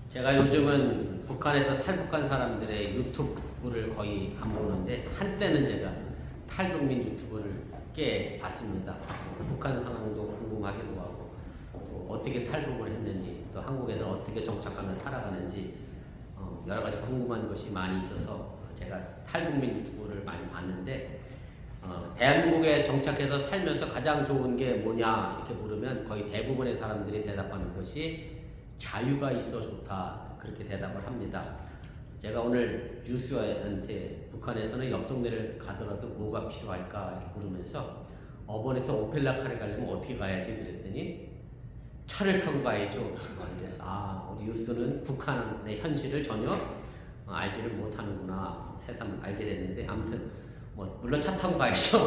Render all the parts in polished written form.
제가 요즘은 북한에서 탈북한 사람들의 유튜브를 거의 안 보는데 한때는 제가 탈북민 유튜브를 꽤 봤습니다. 북한 상황도 궁금하기도 하고 또 어떻게 탈북을 했는지 또 한국에서 어떻게 정착하며 살아가는지 여러 가지 궁금한 것이 많이 있어서 제가 탈북민 유튜브를 많이 봤는데 대한민국에 정착해서 살면서 가장 좋은 게 뭐냐 이렇게 물으면 거의 대부분의 사람들이 대답하는 것이 자유가 있어 좋다 그렇게 대답을 합니다. 제가 오늘 뉴스한테 북한에서는 옆 동네를 가더라도 뭐가 필요할까 이렇게 물으면서 어번에서 오펠라카를 가려면 어떻게 가야지 그랬더니 차를 타고 가야죠. 그래서 뉴스는 북한의 현실을 전혀 알지를 못하는구나 새삼 알게 됐는데 아무튼 물론 차 타고 가야죠.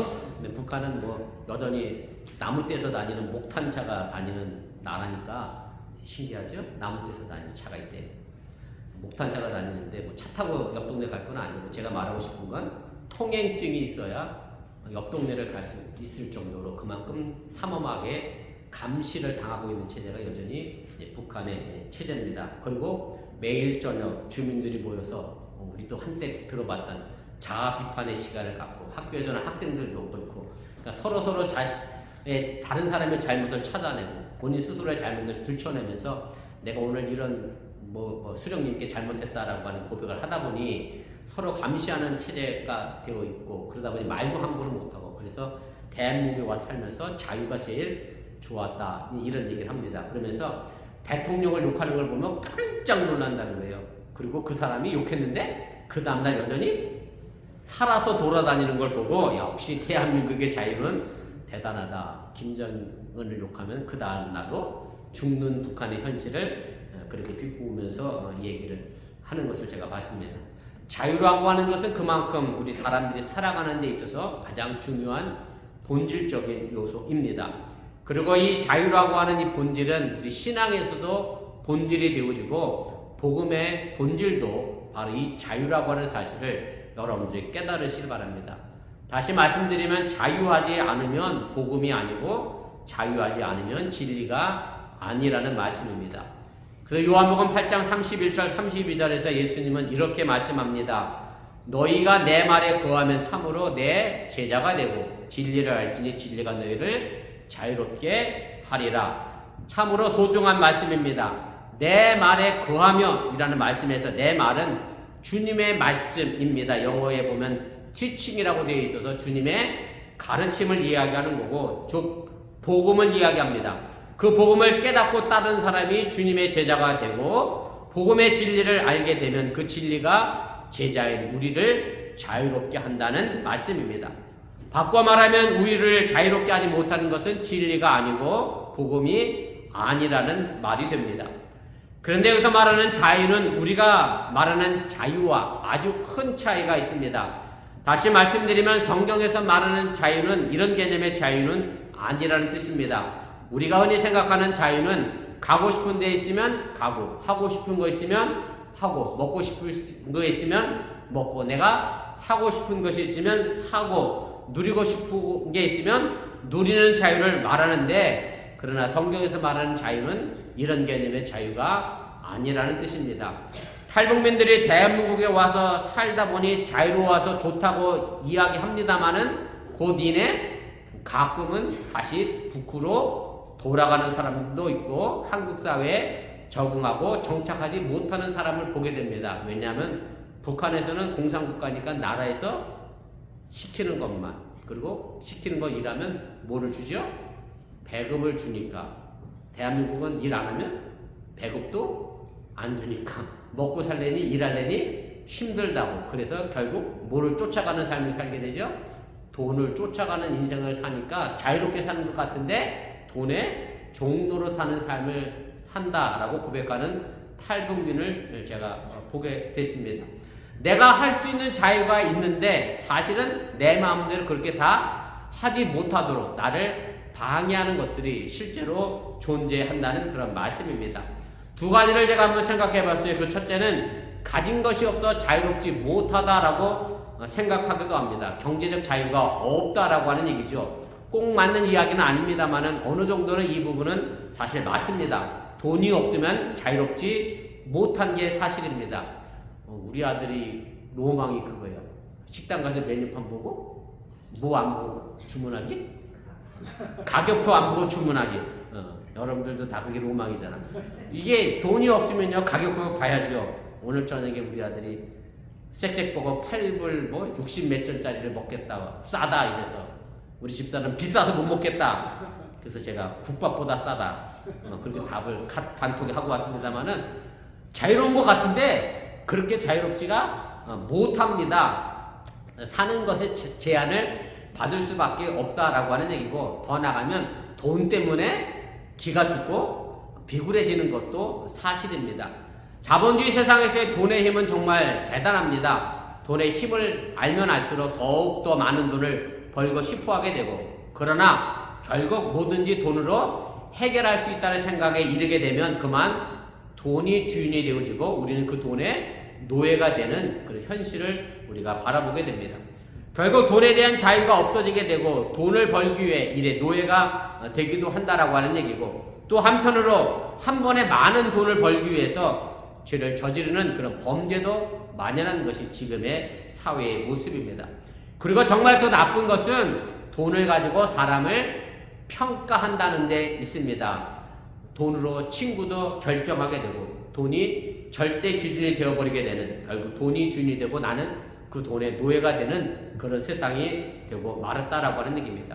근데 북한은 여전히 나무 떼서 다니는 목탄차가 다니는 나라니까 신기하죠? 나무 떼서 다니는 차가 있대요. 목탄차가 다니는데 차 타고 옆 동네 갈 건 아니고 제가 말하고 싶은 건 통행증이 있어야 옆 동네를 갈 수 있을 정도로 그만큼 삼엄하게 감시를 당하고 있는 체제가 여전히 북한의 체제입니다. 그리고 매일 저녁 주민들이 모여서 우리도 한때 들어봤던 자아 비판의 시간을 갖고 학교에서는 학생들도 그렇고 그러니까 서로 다른 사람의 잘못을 찾아내고 본인 스스로의 잘못을 들춰내면서 내가 오늘 이런 수령님께 잘못했다라고 하는 고백을 하다 보니 서로 감시하는 체제가 되어 있고 그러다 보니 말도 함부로 못하고 그래서 대한민국에 와 살면서 자유가 제일 좋았다 이런 얘기를 합니다. 그러면서 대통령을 욕하는 걸 보면 깜짝 놀란다는 거예요. 그리고 그 사람이 욕했는데 그 다음날 여전히 살아서 돌아다니는 걸 보고 역시 대한민국의 자유는 대단하다. 김정은을 욕하면 그 다음날로 죽는 북한의 현실을 그렇게 비꼬면서 얘기를 하는 것을 제가 봤습니다. 자유라고 하는 것은 그만큼 우리 사람들이 살아가는 데 있어서 가장 중요한 본질적인 요소입니다. 그리고 이 자유라고 하는 이 본질은 우리 신앙에서도 본질이 되어지고 복음의 본질도 바로 이 자유라고 하는 사실을 여러분들이 깨달으시기 바랍니다. 다시 말씀드리면 자유하지 않으면 복음이 아니고 자유하지 않으면 진리가 아니라는 말씀입니다. 그래서 요한복음 8장 31절 32절에서 예수님은 이렇게 말씀합니다. 너희가 내 말에 거하면 참으로 내 제자가 되고 진리를 알지니 진리가 너희를 자유롭게 하리라. 참으로 소중한 말씀입니다. 내 말에 거하면 이라는 말씀에서 내 말은 주님의 말씀입니다. 영어에 보면 teaching이라고 되어 있어서 주님의 가르침을 이야기하는 거고 즉 복음을 이야기합니다. 그 복음을 깨닫고 따른 사람이 주님의 제자가 되고 복음의 진리를 알게 되면 그 진리가 제자인 우리를 자유롭게 한다는 말씀입니다. 바꿔 말하면 우리를 자유롭게 하지 못하는 것은 진리가 아니고 복음이 아니라는 말이 됩니다. 그런데 여기서 말하는 자유는 우리가 말하는 자유와 아주 큰 차이가 있습니다. 다시 말씀드리면 성경에서 말하는 자유는 이런 개념의 자유는 아니라는 뜻입니다. 우리가 흔히 생각하는 자유는 가고 싶은 데 있으면 가고 하고 싶은 거 있으면 하고 먹고 싶은 거 있으면 먹고 내가 사고 싶은 것이 있으면 사고 누리고 싶은 게 있으면 누리는 자유를 말하는데 그러나 성경에서 말하는 자유는 이런 개념의 자유가 아니라는 뜻입니다. 탈북민들이 대한민국에 와서 살다 보니 자유로워서 좋다고 이야기합니다마는 곧 이내 가끔은 다시 북으로 돌아가는 사람도 있고 한국 사회에 적응하고 정착하지 못하는 사람을 보게 됩니다. 왜냐하면 북한에서는 공산국가니까 나라에서 시키는 것만 그리고 시키는 거 일하면 뭐를 주죠? 배급을 주니까 대한민국은 일 안 하면 배급도 안 주니까 먹고 살려니 일하려니 힘들다고 그래서 결국 뭐를 쫓아가는 삶을 살게 되죠? 돈을 쫓아가는 인생을 사니까 자유롭게 사는 것 같은데 돈의 종로로 타는 삶을 산다라고 고백하는 탈북민을 제가 보게 됐습니다. 내가 할 수 있는 자유가 있는데 사실은 내 마음대로 그렇게 다 하지 못하도록 나를 방해하는 것들이 실제로 존재한다는 그런 말씀입니다. 두 가지를 제가 한번 생각해 봤어요. 그 첫째는 가진 것이 없어 자유롭지 못하다라고 생각하기도 합니다. 경제적 자유가 없다라고 하는 얘기죠. 꼭 맞는 이야기는 아닙니다만은 어느 정도는 이 부분은 사실 맞습니다. 돈이 없으면 자유롭지 못한 게 사실입니다. 우리 아들이 로망이 그거예요. 식당 가서 메뉴판 보고 뭐 안 보고 주문하기? 가격표 안 보고 주문하기. 여러분들도 다 그게 로망이잖아. 이게 돈이 없으면요 가격표 봐야죠. 오늘 저녁에 우리 아들이 쌕쌕버거 8불 뭐 60 몇 전짜리를 먹겠다. 싸다 이래서 우리 집사는 비싸서 못 먹겠다. 그래서 제가 국밥보다 싸다. 그렇게 답을 단톡에 하고 왔습니다만은 자유로운 것 같은데 그렇게 자유롭지가 못합니다. 사는 것에 제한을 받을 수밖에 없다라고 하는 얘기고, 더 나가면 돈 때문에 기가 죽고 비굴해지는 것도 사실입니다. 자본주의 세상에서의 돈의 힘은 정말 대단합니다. 돈의 힘을 알면 알수록 더욱더 많은 돈을 벌고 싶어 하게 되고, 그러나 결국 뭐든지 돈으로 해결할 수 있다는 생각에 이르게 되면 그만 돈이 주인이 되어지고 우리는 그 돈의 노예가 되는 그런 현실을 우리가 바라보게 됩니다. 결국 돈에 대한 자유가 없어지게 되고 돈을 벌기 위해 일의 노예가 되기도 한다라고 하는 얘기고, 또 한편으로 한 번에 많은 돈을 벌기 위해서 죄를 저지르는 그런 범죄도 만연한 것이 지금의 사회의 모습입니다. 그리고 정말 더 나쁜 것은 돈을 가지고 사람을 평가한다는 데 있습니다. 돈으로 친구도 결정하게 되고 돈이 절대 기준이 되어버리게 되는, 결국 돈이 주인이 되고 나는 그 돈의 노예가 되는 그런 세상이 되고 말았다라고 하는 얘기입니다.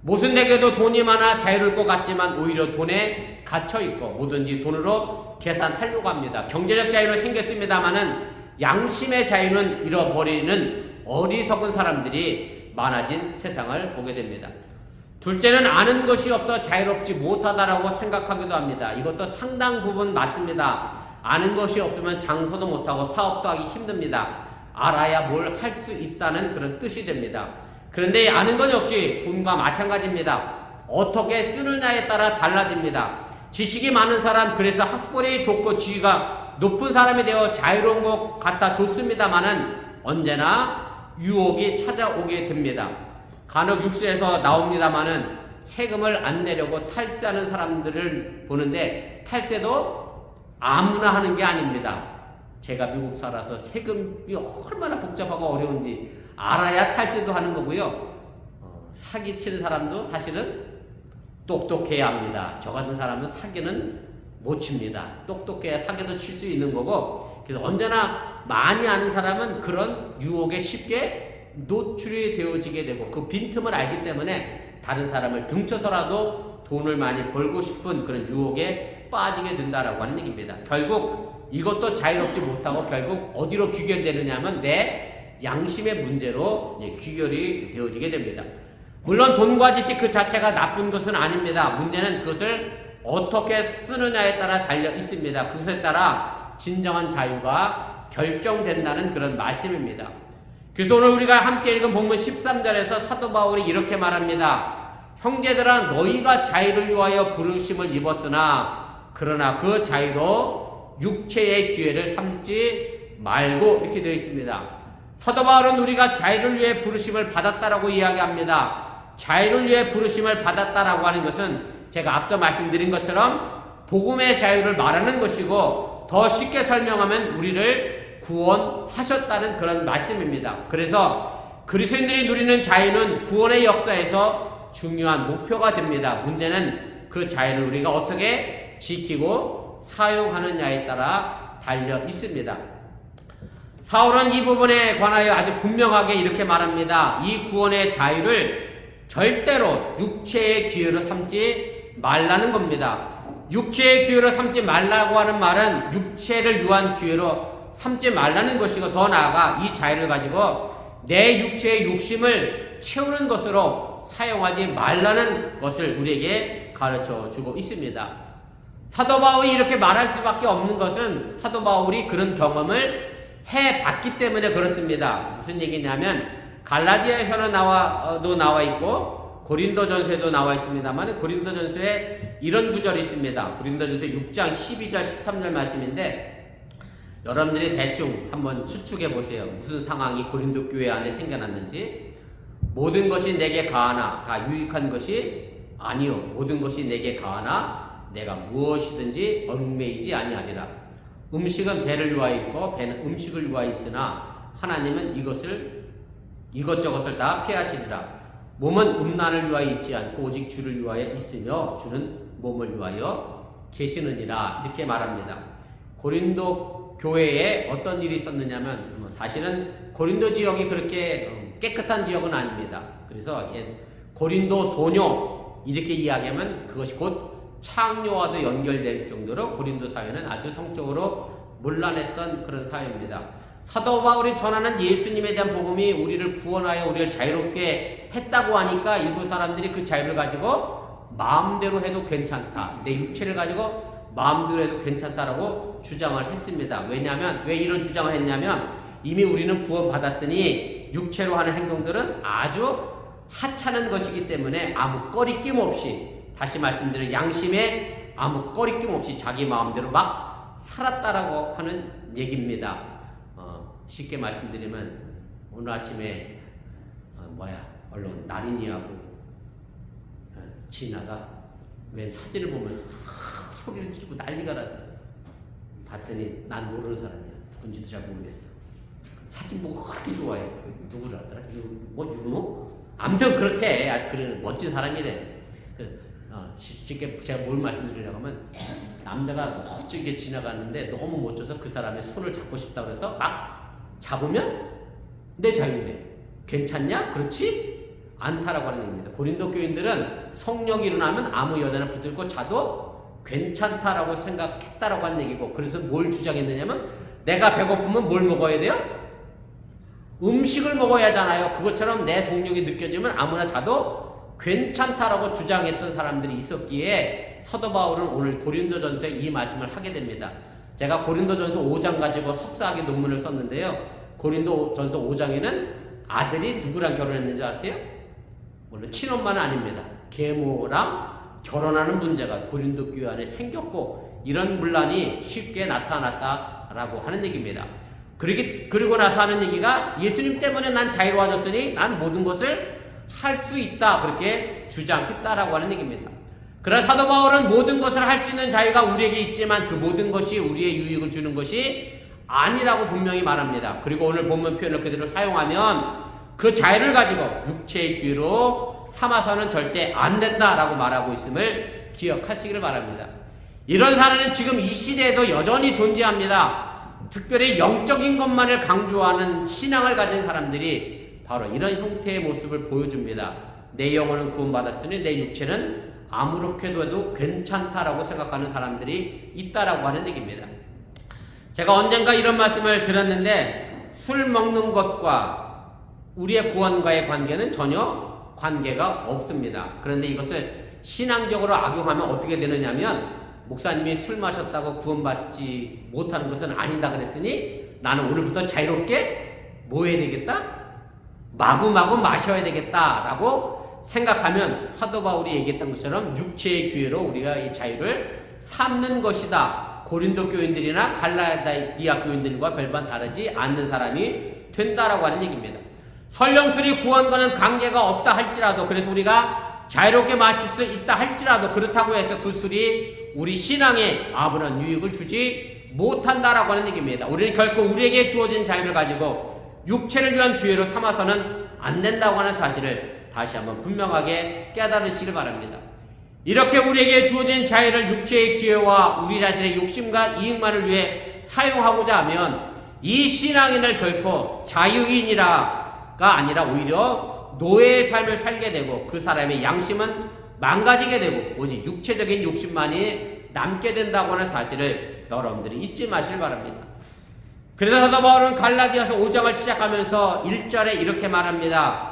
모순되게도 돈이 많아 자유로울 것 같지만 오히려 돈에 갇혀있고 뭐든지 돈으로 계산하려고 합니다. 경제적 자유는 생겼습니다마는 양심의 자유는 잃어버리는 어리석은 사람들이 많아진 세상을 보게 됩니다. 둘째는 아는 것이 없어 자유롭지 못하다라고 생각하기도 합니다. 이것도 상당 부분 맞습니다. 아는 것이 없으면 장사도 못하고 사업도 하기 힘듭니다. 알아야 뭘 할 수 있다는 그런 뜻이 됩니다. 그런데 아는 것 역시 돈과 마찬가지입니다. 어떻게 쓰느냐에 따라 달라집니다. 지식이 많은 사람, 그래서 학벌이 좋고 지위가 높은 사람이 되어 자유로운 것 같아 좋습니다만은 언제나 유혹이 찾아오게 됩니다. 간혹 육수에서 나옵니다만은 세금을 안 내려고 탈세하는 사람들을 보는데 탈세도 아무나 하는 게 아닙니다. 제가 미국 살아서 세금이 얼마나 복잡하고 어려운지 알아야 탈세도 하는 거고요. 사기치는 사람도 사실은 똑똑해야 합니다. 저 같은 사람은 사기는 못 칩니다. 똑똑해야 사기도 칠 수 있는 거고, 그래서 언제나 많이 아는 사람은 그런 유혹에 쉽게 노출이 되어지게 되고 그 빈틈을 알기 때문에 다른 사람을 등쳐서라도 돈을 많이 벌고 싶은 그런 유혹에 빠지게 된다라고 하는 얘기입니다. 결국 이것도 자유롭지 못하고 결국 어디로 귀결되느냐 하면 내 양심의 문제로 귀결이 되어지게 됩니다. 물론 돈과 지식 그 자체가 나쁜 것은 아닙니다. 문제는 그것을 어떻게 쓰느냐에 따라 달려 있습니다. 그것에 따라 진정한 자유가 결정된다는 그런 말씀입니다. 그래서 오늘 우리가 함께 읽은 본문 13절에서 사도 바울이 이렇게 말합니다. 형제들아, 너희가 자유를 위하여 부르심을 입었으나 그러나 그 자유로 육체의 기회를 삼지 말고, 이렇게 되어 있습니다. 사도 바울은 우리가 자유를 위해 부르심을 받았다라고 이야기합니다. 자유를 위해 부르심을 받았다라고 하는 것은 제가 앞서 말씀드린 것처럼 복음의 자유를 말하는 것이고, 더 쉽게 설명하면 우리를 구원하셨다는 그런 말씀입니다. 그래서 그리스도인들이 누리는 자유는 구원의 역사에서 중요한 목표가 됩니다. 문제는 그 자유를 우리가 어떻게 지키고 사용하느냐에 따라 달려 있습니다. 사울은 이 부분에 관하여 아주 분명하게 이렇게 말합니다. 이 구원의 자유를 절대로 육체의 기회로 삼지 말라는 겁니다. 육체의 기회로 삼지 말라고 하는 말은 육체를 위한 기회로 삼지 말라는 것이고, 더 나아가 이 자유를 가지고 내 육체의 욕심을 채우는 것으로 사용하지 말라는 것을 우리에게 가르쳐 주고 있습니다. 사도 바울이 이렇게 말할 수밖에 없는 것은 사도 바울이 그런 경험을 해봤기 때문에 그렇습니다. 무슨 얘기냐면 갈라디아에서는 나와 있고 고린도전서에도 나와 있습니다만, 고린도전서에 이런 구절이 있습니다. 고린도전서 6장 12절 13절 말씀인데, 여러분들이 대충 한번 추측해 보세요. 무슨 상황이 고린도 교회 안에 생겨났는지. 모든 것이 내게 가하나 다 유익한 것이 아니요 모든 것이 내게 가하나 내가 무엇이든지 얽매이지 아니하리라. 음식은 배를 위하여 있고 배는 음식을 위하여 있으나 하나님은 이것저것을 다 피하시리라. 몸은 음란을 위하여 있지 않고 오직 주를 위하여 있으며 주는 몸을 위하여 계시느니라. 이렇게 말합니다. 고린도 교회에 어떤 일이 있었느냐면 사실은 고린도 지역이 그렇게 깨끗한 지역은 아닙니다. 그래서 고린도 소녀 이렇게 이야기하면 그것이 곧 창녀와도 연결될 정도로 고린도 사회는 아주 성적으로 문란했던 그런 사회입니다. 사도 바울이 전하는 예수님에 대한 복음이 우리를 구원하여 우리를 자유롭게 했다고 하니까 일부 사람들이 그 자유를 가지고 마음대로 해도 괜찮다. 내 육체를 가지고 마음대로 해도 괜찮다라고 주장을 했습니다. 왜냐하면 왜 이런 주장을 했냐면 이미 우리는 구원받았으니 육체로 하는 행동들은 아주 하찮은 것이기 때문에 아무 꺼리낌 없이 다시 말씀드린 양심에 아무 꺼리낌 없이 자기 마음대로 막 살았다라고 하는 얘기입니다. 쉽게 말씀드리면 오늘 아침에 언론 나린이하고 진아가 웬 사진을 보면서 소리를 지르고 난리가 났어요. 봤더니 난 모르는 사람이야. 누군지도 잘 모르겠어. 사진 보고 그렇게 좋아해. 누구라더라? 윤호? 아무튼 그렇대. 아주 그런 멋진 사람이래. 쉽게 제가 뭘 말씀드리려고 하면 남자가 멋지게 지나가는데 너무 멋져서 그 사람의 손을 잡고 싶다 그래서 막 잡으면 내 자유인데 괜찮냐? 그렇지? 않다라고 하는 얘기입니다. 고린도 교인들은 성령이 일어나면 아무 여자나 붙들고 자도 괜찮다라고 생각했다라고 하는 얘기고, 그래서 뭘 주장했느냐면 내가 배고프면 뭘 먹어야 돼요? 음식을 먹어야 하잖아요. 그것처럼 내 성령이 느껴지면 아무나 자도 괜찮다라고 주장했던 사람들이 있었기에 사도 바울은 오늘 고린도전서에 이 말씀을 하게 됩니다. 제가 고린도전서 5장 가지고 석사학위 논문을 썼는데요. 고린도전서 5장에는 아들이 누구랑 결혼했는지 아세요? 물론 친엄마는 아닙니다. 계모랑 결혼하는 문제가 고린도 교회 안에 생겼고 이런 문란이 쉽게 나타났다라고 하는 얘기입니다. 그리고 나서 하는 얘기가 예수님 때문에 난 자유로워졌으니 난 모든 것을 할 수 있다, 그렇게 주장했다라고 하는 얘기입니다. 그러나 사도 바울은 모든 것을 할 수 있는 자유가 우리에게 있지만 그 모든 것이 우리의 유익을 주는 것이 아니라고 분명히 말합니다. 그리고 오늘 본문 표현을 그대로 사용하면 그 자유를 가지고 육체의 기회로 삼아서는 절대 안 된다라고 말하고 있음을 기억하시기를 바랍니다. 이런 사례는 지금 이 시대에도 여전히 존재합니다. 특별히 영적인 것만을 강조하는 신앙을 가진 사람들이 바로 이런 형태의 모습을 보여줍니다. 내 영혼은 구원받았으니 내 육체는 아무렇게도 해도 괜찮다라고 생각하는 사람들이 있다라고 하는 얘기입니다. 제가 언젠가 이런 말씀을 들었는데 술 먹는 것과 우리의 구원과의 관계는 전혀 관계가 없습니다. 그런데 이것을 신앙적으로 악용하면 어떻게 되느냐면 목사님이 술 마셨다고 구원받지 못하는 것은 아니다 그랬으니 나는 오늘부터 자유롭게 뭐 해야 되겠다? 마구마구 마셔야 되겠다라고 생각하면 사도 바울이 얘기했던 것처럼 육체의 기회로 우리가 이 자유를 삼는 것이다. 고린도 교인들이나 갈라디아 교인들과 별반 다르지 않는 사람이 된다라고 하는 얘기입니다. 설령 술이 구원과는 관계가 없다 할지라도, 그래서 우리가 자유롭게 마실 수 있다 할지라도 그렇다고 해서 그 술이 우리 신앙에 아무런 유익을 주지 못한다라고 하는 얘기입니다. 우리는 결코 우리에게 주어진 자유를 가지고 육체를 위한 기회로 삼아서는 안 된다고 하는 사실을 다시 한번 분명하게 깨달으시길 바랍니다. 이렇게 우리에게 주어진 자유를 육체의 기회와 우리 자신의 욕심과 이익만을 위해 사용하고자 하면 이 신앙인을 결코 자유인이라가 아니라 오히려 노예의 삶을 살게 되고 그 사람의 양심은 망가지게 되고 오직 육체적인 욕심만이 남게 된다고 하는 사실을 여러분들이 잊지 마시길 바랍니다. 그래서 사도 바울은 갈라디아서 5장을 시작하면서 1절에 이렇게 말합니다.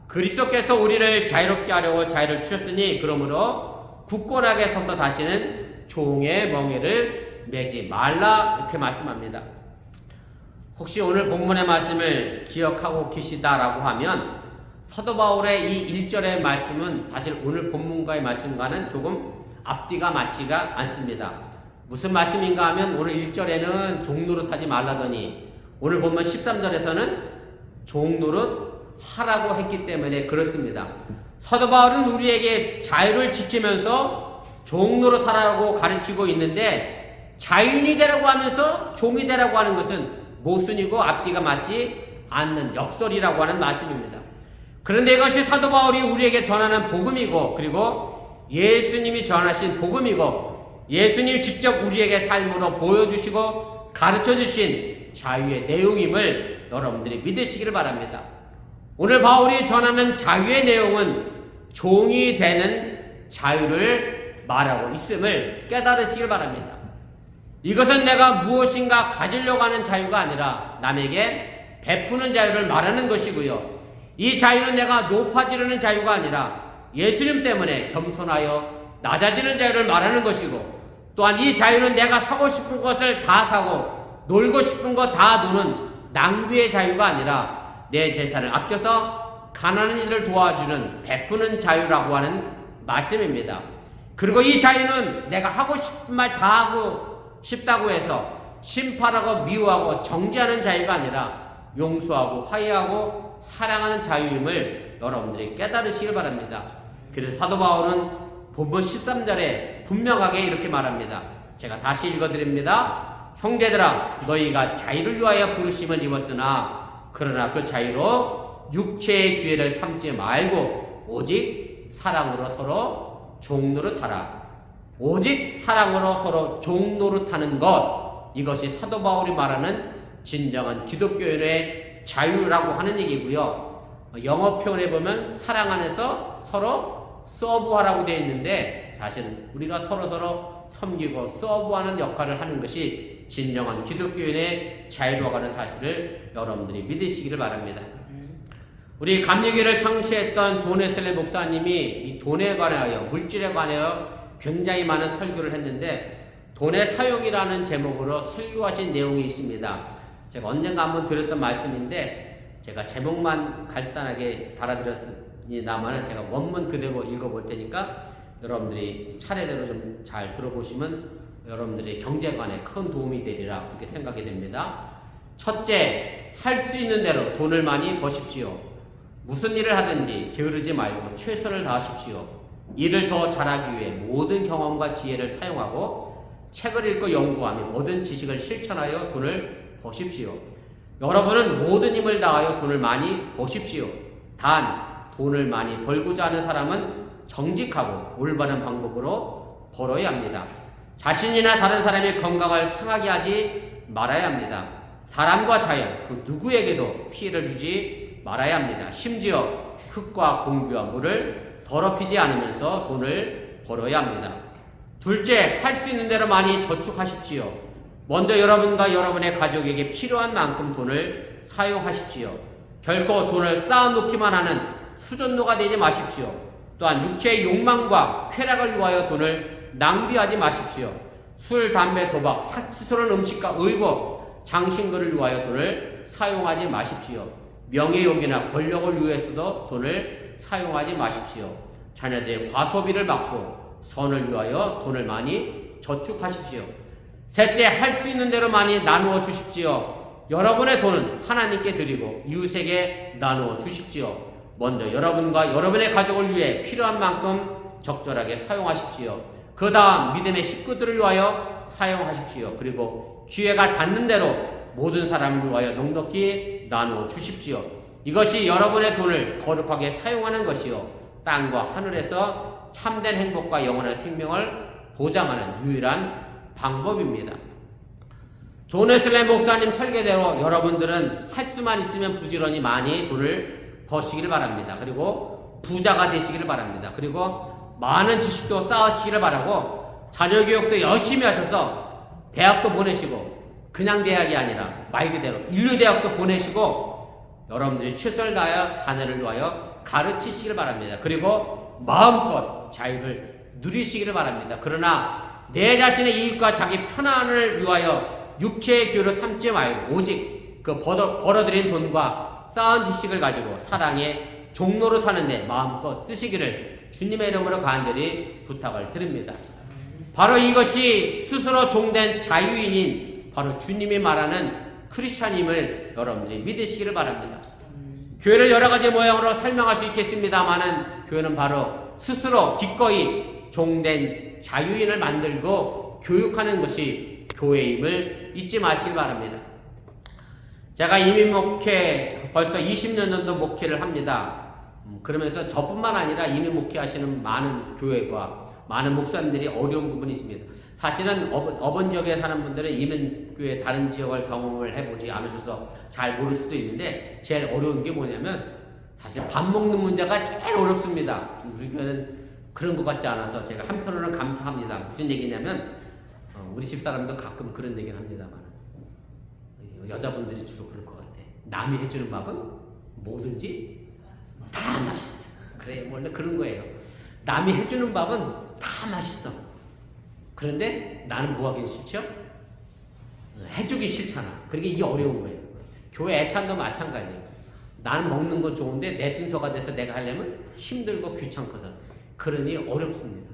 그리스도께서 우리를 자유롭게 하려고 자유를 주셨으니 그러므로 굳건하게 서서 다시는 종의 멍에를 매지 말라, 이렇게 말씀합니다. 혹시 오늘 본문의 말씀을 기억하고 계시다라고 하면 사도 바울의 이 1절의 말씀은 사실 오늘 본문과의 말씀과는 조금 앞뒤가 맞지가 않습니다. 무슨 말씀인가 하면 오늘 1절에는 종노릇 하지 말라더니 오늘 보면 13절에서는 종노릇 하라고 했기 때문에 그렇습니다. 사도 바울은 우리에게 자유를 지키면서 종노릇 하라고 가르치고 있는데 자유인이 되라고 하면서 종이 되라고 하는 것은 모순이고 앞뒤가 맞지 않는 역설이라고 하는 말씀입니다. 그런데 이것이 사도 바울이 우리에게 전하는 복음이고, 그리고 예수님이 전하신 복음이고, 예수님이 직접 우리에게 삶으로 보여주시고 가르쳐주신 자유의 내용임을 여러분들이 믿으시기를 바랍니다. 오늘 바울이 전하는 자유의 내용은 종이 되는 자유를 말하고 있음을 깨달으시길 바랍니다. 이것은 내가 무엇인가 가지려고 하는 자유가 아니라 남에게 베푸는 자유를 말하는 것이고요. 이 자유는 내가 높아지려는 자유가 아니라 예수님 때문에 겸손하여 낮아지는 자유를 말하는 것이고, 또한 이 자유는 내가 사고 싶은 것을 다 사고 놀고 싶은 거 다 노는 낭비의 자유가 아니라 내 재산을 아껴서 가난한 이들을 도와주는 베푸는 자유라고 하는 말씀입니다. 그리고 이 자유는 내가 하고 싶은 말 다 하고 싶다고 해서 심판하고 미워하고 정죄하는 자유가 아니라 용서하고 화해하고 사랑하는 자유임을 여러분들이 깨달으시길 바랍니다. 그래서 사도 바울은 본문 13절에 분명하게 이렇게 말합니다. 제가 다시 읽어드립니다. 형제들아, 너희가 자유를 위하여 부르심을 입었으나 그러나 그 자유로 육체의 기회를 삼지 말고 오직 사랑으로 서로 종노릇하라. 오직 사랑으로 서로 종노릇하는 것, 이것이 사도 바울이 말하는 진정한 기독교인의 자유라고 하는 얘기고요. 영어 표현에 보면 사랑 안에서 서로 서브하라고 되어 있는데, 사실은 우리가 서로 섬기고 서브하는 역할을 하는 것이 진정한 기독교인의 자유라고 하는 사실을 여러분들이 믿으시기를 바랍니다. 우리 감리교를 창시했던 존 웨슬리 목사님이 이 돈에 관하여, 물질에 관하여 굉장히 많은 설교를 했는데, 돈의 사용이라는 제목으로 설교하신 내용이 있습니다. 제가 언젠가 한번 드렸던 말씀인데 제가 제목만 간단하게 달아드렸습니다만 제가 원문 그대로 읽어볼 테니까 여러분들이 차례대로 좀 잘 들어보시면 여러분들의 경제관에 큰 도움이 되리라 그렇게 생각이 됩니다. 첫째, 할 수 있는 대로 돈을 많이 버십시오. 무슨 일을 하든지 게으르지 말고 최선을 다하십시오. 일을 더 잘하기 위해 모든 경험과 지혜를 사용하고 책을 읽고 연구하며 얻은 지식을 실천하여 돈을 버십시오. 여러분은 모든 힘을 다하여 돈을 많이 버십시오. 단, 돈을 많이 벌고자 하는 사람은 정직하고 올바른 방법으로 벌어야 합니다. 자신이나 다른 사람의 건강을 상하게 하지 말아야 합니다. 사람과 자연, 그 누구에게도 피해를 주지 말아야 합니다. 심지어 흙과 공기와 물을 더럽히지 않으면서 돈을 벌어야 합니다. 둘째, 할 수 있는 대로 많이 저축하십시오. 먼저 여러분과 여러분의 가족에게 필요한 만큼 돈을 사용하십시오. 결코 돈을 쌓아놓기만 하는 수전노가 되지 마십시오. 또한 육체의 욕망과 쾌락을 위하여 돈을 낭비하지 마십시오. 술, 담배, 도박, 사치스러운 음식과 의복, 장신구를 위하여 돈을 사용하지 마십시오. 명예욕이나 권력을 위해서도 돈을 사용하지 마십시오. 자녀들의 과소비를 막고 선을 위하여 돈을 많이 저축하십시오. 셋째, 할 수 있는 대로 많이 나누어 주십시오. 여러분의 돈은 하나님께 드리고 이웃에게 나누어 주십시오. 먼저 여러분과 여러분의 가족을 위해 필요한 만큼 적절하게 사용하십시오. 그 다음 믿음의 식구들을 위하여 사용하십시오. 그리고 기회가 닿는 대로 모든 사람을 위하여 넉넉히 나누어 주십시오. 이것이 여러분의 돈을 거룩하게 사용하는 것이요, 땅과 하늘에서 참된 행복과 영원한 생명을 보장하는 유일한 방법입니다. 존 웨슬리 목사님 설계대로 여러분들은 할 수만 있으면 부지런히 많이 돈을 버시기를 바랍니다. 그리고 부자가 되시기를 바랍니다. 그리고 많은 지식도 쌓으시기를 바라고 자녀 교육도 열심히 하셔서 대학도 보내시고, 그냥 대학이 아니라 말 그대로 인류대학도 보내시고 여러분들이 최선을 다하여 자녀를 위하여 가르치시기를 바랍니다. 그리고 마음껏 자유를 누리시기를 바랍니다. 그러나 내 자신의 이익과 자기 편안을 위하여 육체의 기회로 삼지 말고 오직 그 벌어들인 돈과 쌓은 지식을 가지고 사랑의 종로를 타는데 마음껏 쓰시기를 주님의 이름으로 간절히 부탁을 드립니다. 바로 이것이 스스로 종된 자유인인 바로 주님이 말하는 크리스찬임을 여러분들이 믿으시기를 바랍니다. 교회를 여러 가지 모양으로 설명할 수 있겠습니다만은 교회는 바로 스스로 기꺼이 종된 자유인을 만들고 교육하는 것이 교회임을 잊지 마시기 바랍니다. 제가 이민 목회 벌써 20년 정도 목회를 합니다. 그러면서 저뿐만 아니라 이민 목회하시는 많은 교회과 많은 목사님들이 어려운 부분이 있습니다. 사실은 어번 지역에 사는 분들은 이민교회 다른 지역을 경험을 해보지 않으셔서 잘 모를 수도 있는데 제일 어려운 게 뭐냐면 사실 밥 먹는 문제가 제일 어렵습니다. 우리 교회는 그런 것 같지 않아서 제가 한편으로는 감사합니다. 무슨 얘기냐면 우리 집사람도 가끔 그런 얘기를 합니다만 여자분들이 주로 그럴 것 같아. 남이 해주는 밥은 뭐든지 다 맛있어. 그래 원래 그런 거예요. 남이 해주는 밥은 다 맛있어. 그런데 나는 뭐 하긴 싫죠? 해주기 싫잖아. 그러니까 이게 어려운 거예요. 교회 애찬도 마찬가지예요. 나는 먹는 건 좋은데 내 순서가 돼서 내가 하려면 힘들고 귀찮거든. 그러니 어렵습니다.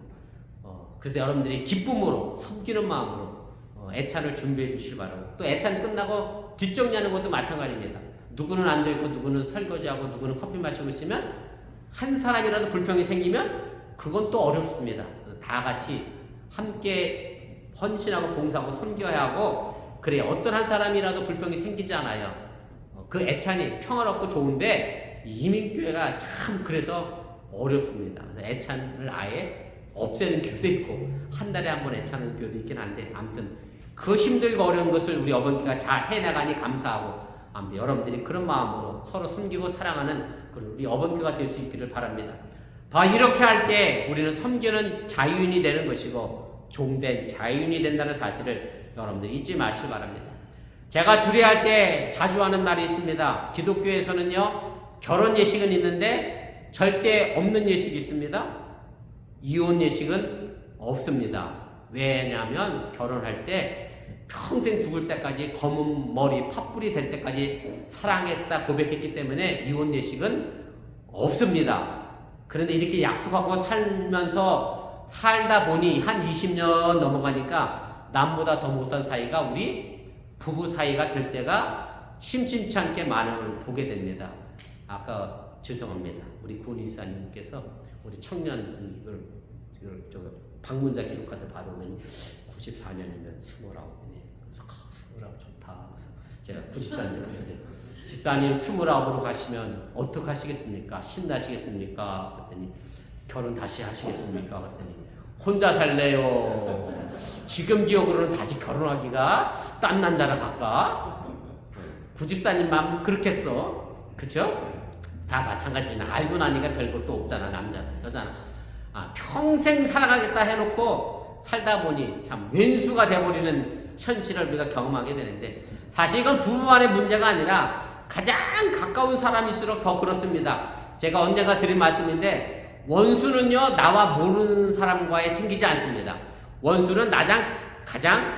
그래서 여러분들이 기쁨으로 섬기는 마음으로 애찬을 준비해 주시기 바라고, 또 애찬 끝나고 뒷정리하는 것도 마찬가지입니다. 누구는 앉아있고 누구는 설거지하고 누구는 커피 마시고 있으면 한 사람이라도 불평이 생기면 그건 또 어렵습니다. 다 같이 함께 헌신하고 봉사하고 섬겨야 하고, 그래 어떤 한 사람이라도 불평이 생기지 않아요. 그 애찬이 평화롭고 좋은데 이민교회가 참 그래서 어렵습니다. 그래서 애찬을 아예 없애는 교회도 있고 한 달에 한 번 애찬하는 교회도 있긴 한데, 아무튼 그 힘들고 어려운 것을 우리 어번교회가 잘 해나가니 감사하고, 아무튼 여러분들이 그런 마음으로 서로 섬기고 사랑하는 우리 어번교회가 될 수 있기를 바랍니다. 이렇게 할 때 우리는 섬기는 자유인이 되는 것이고 종된 자유인이 된다는 사실을 여러분들 잊지 마시기 바랍니다. 제가 주례할 때 자주 하는 말이 있습니다. 기독교에서는요, 결혼 예식은 있는데 절대 없는 예식이 있습니다. 이혼 예식은 없습니다. 왜냐하면 결혼할 때 평생 죽을 때까지 검은 머리 팥불이 될 때까지 사랑했다 고백했기 때문에 이혼 예식은 없습니다. 그런데 이렇게 약속하고 살다 보니 한 20년 넘어가니까 남보다 더 못한 사이가 우리 부부 사이가 될 때가 심심치 않게 많음을 보게 됩니다. 아까 죄송합니다. 우리 구은이사님께서 우리 청년 방문자 기록카드 받아오더니 94년이면 29이네. 그래서 29 좋다. 그래서 제가 94년에 그랬어요. 집사님 29으로 가시면 어떡하시겠습니까? 신나시겠습니까? 그랬더니 결혼 다시 하시겠습니까? 그랬더니 혼자 살래요. 지금 기억으로는 다시 결혼하기가 딴 남자랑 갈까? 구집사님 마음 그렇겠어. 그쵸? 다 마찬가지나 알고 나니까 별것도 없잖아. 남자나 여자나. 평생 사랑하겠다 해놓고 살다 보니 참 왼수가 돼버리는 현실을 우리가 경험하게 되는데, 사실 이건 부부간의 문제가 아니라 가장 가까운 사람일수록 더 그렇습니다. 제가 언젠가 드린 말씀인데, 원수는요 나와 모르는 사람과에 생기지 않습니다. 원수는 가장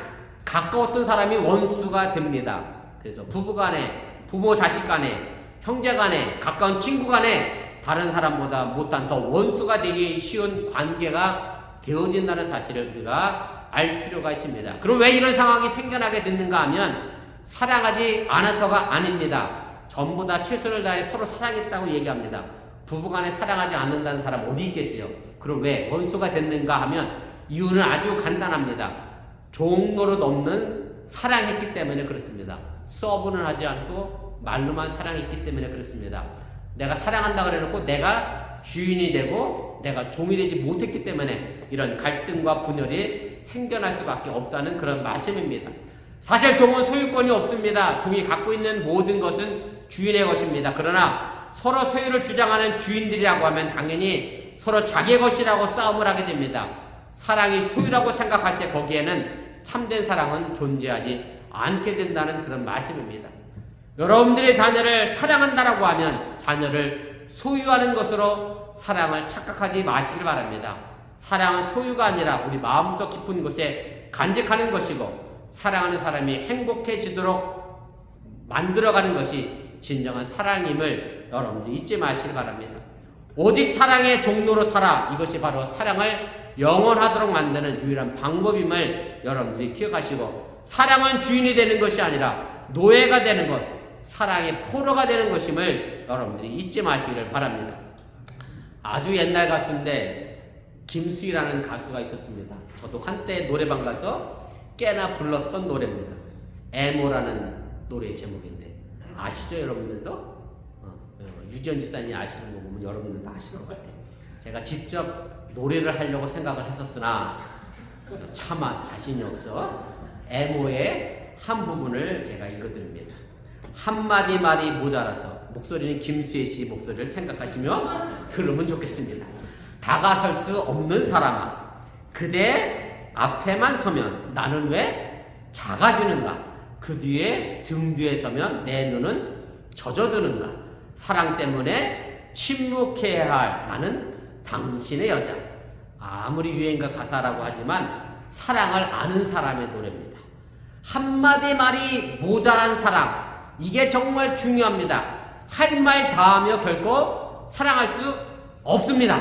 가까웠던 사람이 원수가 됩니다. 그래서 부부간에, 부모 자식 간에, 형제 간에, 가까운 친구 간에 다른 사람보다 못한 더 원수가 되기 쉬운 관계가 되어진다는 사실을 우리가 알 필요가 있습니다. 그럼 왜 이런 상황이 생겨나게 됐는가 하면 사랑하지 않아서가 아닙니다. 전부 다 최선을 다해 서로 사랑했다고 얘기합니다. 부부간에 사랑하지 않는다는 사람 어디 있겠어요? 그럼 왜 원수가 됐는가 하면 이유는 아주 간단합니다. 종로릇 없는 사랑했기 때문에 그렇습니다. 서브는 하지 않고 말로만 사랑했기 때문에 그렇습니다. 내가 사랑한다 그래놓고 내가 주인이 되고 내가 종이 되지 못했기 때문에 이런 갈등과 분열이 생겨날 수밖에 없다는 그런 말씀입니다. 사실 종은 소유권이 없습니다. 종이 갖고 있는 모든 것은 주인의 것입니다. 그러나 서로 소유를 주장하는 주인들이라고 하면 당연히 서로 자기의 것이라고 싸움을 하게 됩니다. 사랑이 소유라고 생각할 때 거기에는 참된 사랑은 존재하지 않게 된다는 그런 말씀입니다. 여러분들의 자녀를 사랑한다라고 하면 자녀를 소유하는 것으로 사랑을 착각하지 마시길 바랍니다. 사랑은 소유가 아니라 우리 마음속 깊은 곳에 간직하는 것이고, 사랑하는 사람이 행복해지도록 만들어가는 것이 진정한 사랑임을 여러분들 잊지 마시길 바랍니다. 오직 사랑의 종로로 타라. 이것이 바로 사랑을 영원하도록 만드는 유일한 방법임을 여러분들이 기억하시고, 사랑은 주인이 되는 것이 아니라 노예가 되는 것, 사랑의 포로가 되는 것임을 여러분들이 잊지 마시기를 바랍니다. 아주 옛날 가수인데 김수희라는 가수가 있었습니다. 저도 한때 노래방 가서 꽤나 불렀던 노래입니다. 애모라는 노래 제목인데 아시죠 여러분들도? 유지연 지사님이 아시는 거 보면 여러분들도 아실 것 같아요. 제가 직접 노래를 하려고 생각을 했었으나 차마 자신이 없어 애모의 한 부분을 제가 읽어드립니다. 한마디 말이 모자라서 목소리는 김수혜 씨 목소리를 생각하시며 들으면 좋겠습니다. 다가설 수 없는 사람아, 그대 앞에만 서면 나는 왜 작아지는가? 그 뒤에 등 뒤에 서면 내 눈은 젖어드는가? 사랑 때문에 침묵해야 할 나는 당신의 여자. 아무리 유행가 가사라고 하지만 사랑을 아는 사람의 노래입니다. 한마디 말이 모자란 사랑, 이게 정말 중요합니다. 할 말 다하며 결코 사랑할 수 없습니다.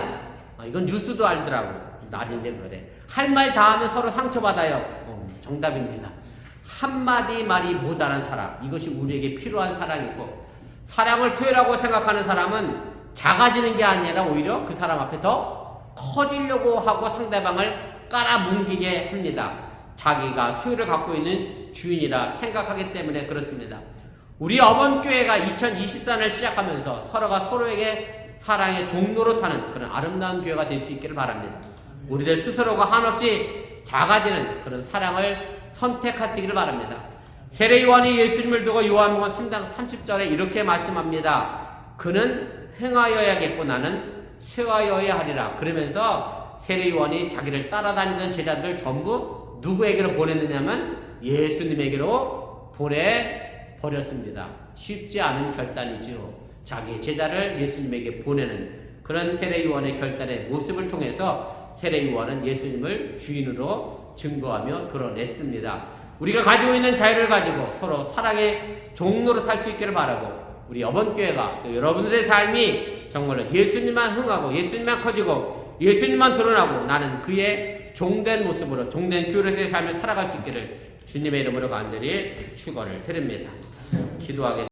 이건 뉴스도 알더라고. 날인데 그래. 할 말 다하면 서로 상처받아요. 정답입니다. 한마디 말이 모자란 사랑, 이것이 우리에게 필요한 사랑이고, 사랑을 소유라고 생각하는 사람은 작아지는 게 아니라 오히려 그 사람 앞에 더 커지려고 하고 상대방을 깔아뭉개게 합니다. 자기가 소유를 갖고 있는 주인이라 생각하기 때문에 그렇습니다. 우리 어번교회가 2024년을 시작하면서 서로가 서로에게 사랑의 종로로 타는 그런 아름다운 교회가 될 수 있기를 바랍니다. 우리들 스스로가 한없이 작아지는 그런 사랑을 선택하시기를 바랍니다. 세례요한이 예수님을 두고 요한복음 3장 30절에 이렇게 말씀합니다. 그는 행하여야겠고 나는 쇠하여야 하리라. 그러면서 세례요한이 자기를 따라다니던 제자들을 전부 누구에게로 보냈느냐면 예수님에게로 보내버렸습니다. 쉽지 않은 결단이지요. 자기 제자를 예수님에게 보내는 그런 세례요한의 결단의 모습을 통해서 세례요한은 예수님을 주인으로 증거하며 드러냈습니다. 우리가 가지고 있는 자유를 가지고 서로 사랑의 종로로 탈 수 있기를 바라고, 우리 어번교회가 또 여러분들의 삶이 정말로 예수님만 흥하고 예수님만 커지고 예수님만 드러나고 나는 그의 종된 모습으로 종된 교회에서의 삶을 살아갈 수 있기를 주님의 이름으로 간절히 축원을 드립니다. 기도하겠습니다.